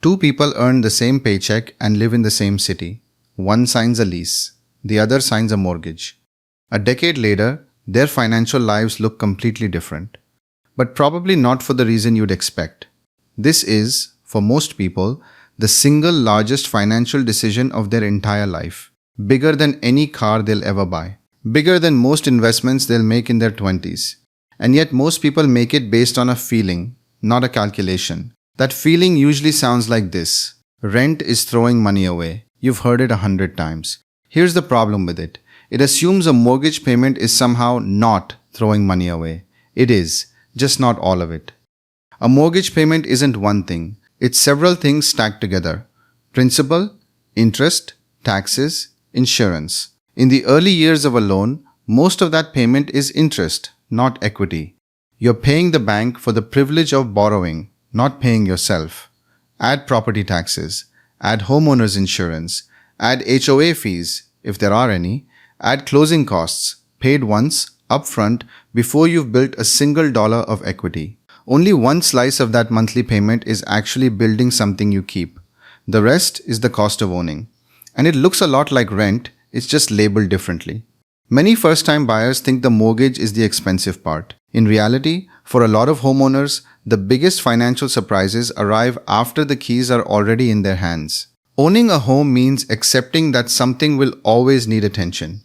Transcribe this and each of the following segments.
Two people earn the same paycheck and live in the same city. One signs a lease, the other signs a mortgage. A decade later, their financial lives look completely different. But probably not for the reason you'd expect. This is, for most people, the single largest financial decision of their entire life. Bigger than any car they'll ever buy. Bigger than most investments they'll make in their 20s. And yet most people make it based on a feeling, not a calculation. That feeling usually sounds like this. Rent is throwing money away. You've heard it 100 times. Here's the problem with it. It assumes a mortgage payment is somehow not throwing money away. It is, just not all of it. A mortgage payment isn't one thing. It's several things stacked together. Principal, interest, taxes, insurance. In the early years of a loan, most of that payment is interest, not equity. You're paying the bank for the privilege of borrowing, not paying yourself. Add property taxes, add homeowners insurance, add HOA fees, if there are any, add closing costs, paid once, upfront, before you've built a single dollar of equity. Only one slice of that monthly payment is actually building something you keep. The rest is the cost of owning. And it looks a lot like rent, it's just labeled differently. Many first-time buyers think the mortgage is the expensive part. In reality, for a lot of homeowners, the biggest financial surprises arrive after the keys are already in their hands. Owning a home means accepting that something will always need attention.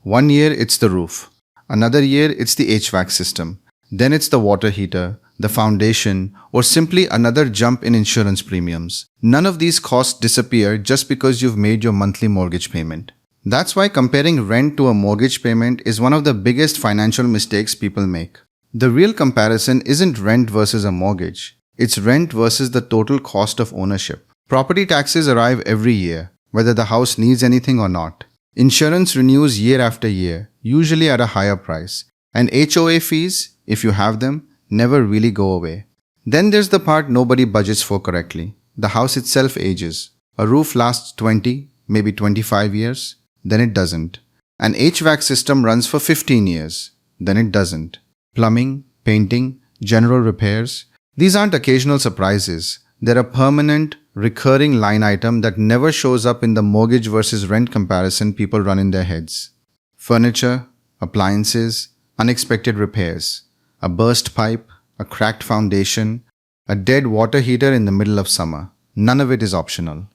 One year it's the roof. Another year it's the HVAC system. Then it's the water heater, the foundation, or simply another jump in insurance premiums. None of these costs disappear just because you've made your monthly mortgage payment. That's why comparing rent to a mortgage payment is one of the biggest financial mistakes people make. The real comparison isn't rent versus a mortgage. It's rent versus the total cost of ownership. Property taxes arrive every year, whether the house needs anything or not. Insurance renews year after year, usually at a higher price. And HOA fees, if you have them, never really go away. Then there's the part nobody budgets for correctly. The house itself ages. A roof lasts 20, maybe 25 years. Then it doesn't. An HVAC system runs for 15 years. Then it doesn't. Plumbing, painting, general repairs. These aren't occasional surprises. They're a permanent, recurring line item that never shows up in the mortgage versus rent comparison people run in their heads. Furniture, appliances, unexpected repairs. A burst pipe, a cracked foundation, a dead water heater in the middle of summer. None of it is optional.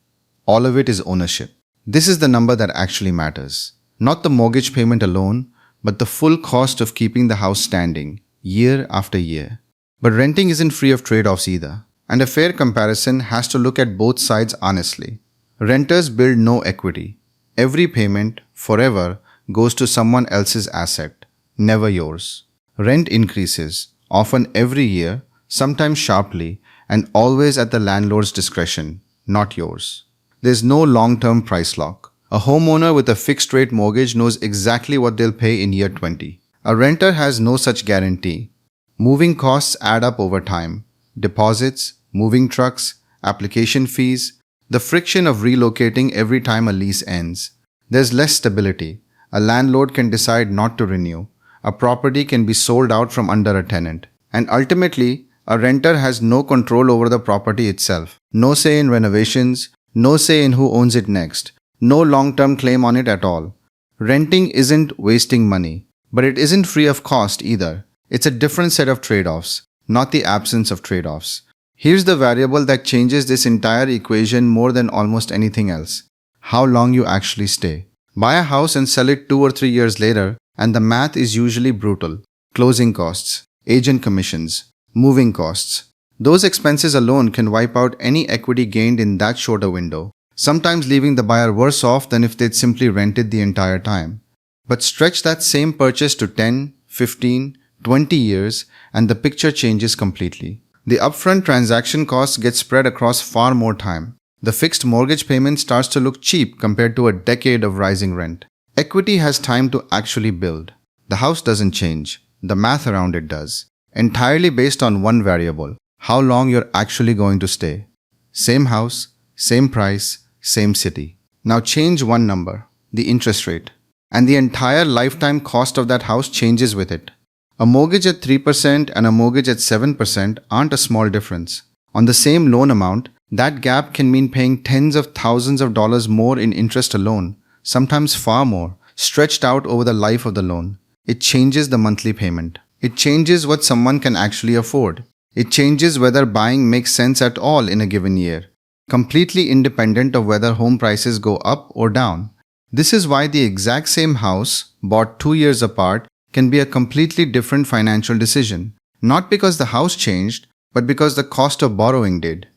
All of it is ownership. This is the number that actually matters. Not the mortgage payment alone, but the full cost of keeping the house standing, year after year. But renting isn't free of trade-offs either. And a fair comparison has to look at both sides honestly. Renters build no equity. Every payment, forever, goes to someone else's asset, never yours. Rent increases, often every year, sometimes sharply, and always at the landlord's discretion, not yours. There's no long-term price lock. A homeowner with a fixed-rate mortgage knows exactly what they'll pay in year 20. A renter has no such guarantee. Moving costs add up over time. Deposits, moving trucks, application fees, the friction of relocating every time a lease ends. There's less stability. A landlord can decide not to renew. A property can be sold out from under a tenant. And ultimately, a renter has no control over the property itself. No say in renovations, no say in who owns it next. No long-term claim on it at all. Renting isn't wasting money, but it isn't free of cost either. It's a different set of trade-offs, not the absence of trade-offs. Here's the variable that changes this entire equation more than almost anything else. How long you actually stay. Buy a house and sell it 2 or 3 years later, and the math is usually brutal. Closing costs, agent commissions, moving costs. Those expenses alone can wipe out any equity gained in that shorter window, sometimes leaving the buyer worse off than if they'd simply rented the entire time. But stretch that same purchase to 10, 15, 20 years and the picture changes completely. The upfront transaction costs get spread across far more time. The fixed mortgage payment starts to look cheap compared to a decade of rising rent. Equity has time to actually build. The house doesn't change. The math around it does. Entirely based on one variable. How long you're actually going to stay. Same house, same price, same city. Now change one number, the interest rate, and the entire lifetime cost of that house changes with it. A mortgage at 3% and a mortgage at 7% aren't a small difference. On the same loan amount, That gap can mean paying tens of thousands of dollars more in interest alone, sometimes far more, stretched out over the life of the loan. It changes the monthly payment. It changes what someone can actually afford. It changes whether buying makes sense at all in a given year, completely independent of whether home prices go up or down. This is why the exact same house, bought 2 years apart, can be a completely different financial decision, not because the house changed, but because the cost of borrowing did.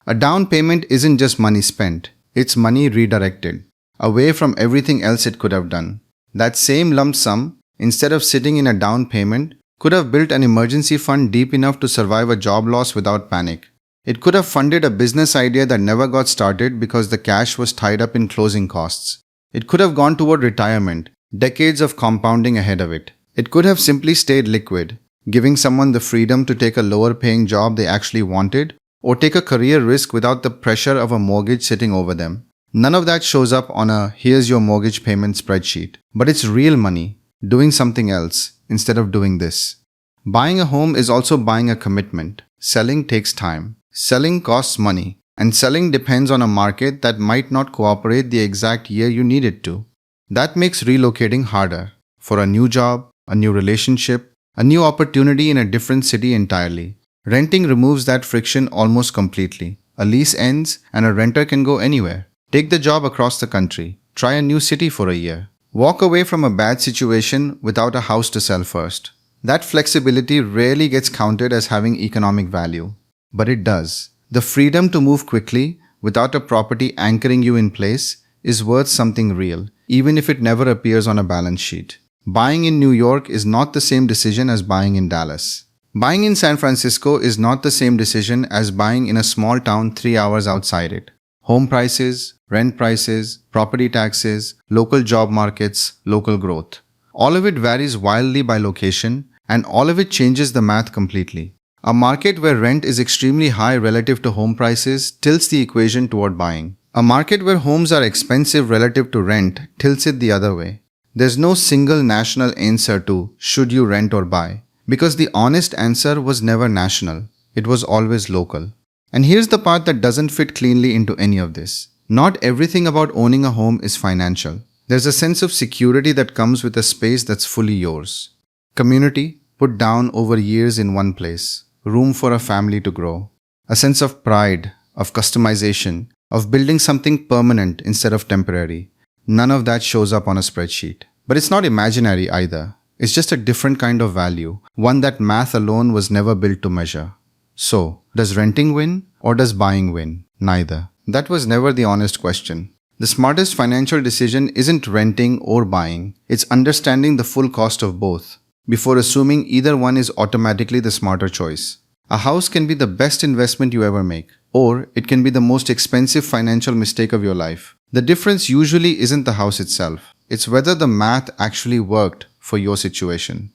A down payment isn't just money spent, it's money redirected, away from everything else it could have done. That same lump sum, instead of sitting in a down payment, could have built an emergency fund deep enough to survive a job loss without panic. It could have funded a business idea that never got started because the cash was tied up in closing costs. It could have gone toward retirement, decades of compounding ahead of it. It could have simply stayed liquid, giving someone the freedom to take a lower paying job they actually wanted or take a career risk without the pressure of a mortgage sitting over them. None of that shows up on a "here's your mortgage payment" spreadsheet. But it's real money, doing something else instead of doing this. Buying a home is also buying a commitment. Selling takes time. Selling costs money. And selling depends on a market that might not cooperate the exact year you need it to. That makes relocating harder. For a new job, a new relationship, a new opportunity in a different city entirely. Renting removes that friction almost completely. A lease ends and a renter can go anywhere. Take the job across the country. Try a new city for a year. Walk away from a bad situation without a house to sell first. That flexibility rarely gets counted as having economic value. But it does. The freedom to move quickly, without a property anchoring you in place, is worth something real, even if it never appears on a balance sheet. Buying in New York is not the same decision as buying in Dallas. Buying in San Francisco is not the same decision as buying in a small town 3 hours outside it. Home prices, rent prices, property taxes, local job markets, local growth. All of it varies wildly by location, and all of it changes the math completely. A market where rent is extremely high relative to home prices tilts the equation toward buying. A market where homes are expensive relative to rent tilts it the other way. There's no single national answer to should you rent or buy, because the honest answer was never national. It was always local. And here's the part that doesn't fit cleanly into any of this. Not everything about owning a home is financial. There's a sense of security that comes with a space that's fully yours. Community, put down over years in one place. Room for a family to grow. A sense of pride, of customization, of building something permanent instead of temporary. None of that shows up on a spreadsheet. But it's not imaginary either. It's just a different kind of value, one that math alone was never built to measure. So, does renting win or does buying win? Neither. That was never the honest question. The smartest financial decision isn't renting or buying. It's understanding the full cost of both, before assuming either one is automatically the smarter choice. A house can be the best investment you ever make, or it can be the most expensive financial mistake of your life. The difference usually isn't the house itself. It's whether the math actually worked for your situation.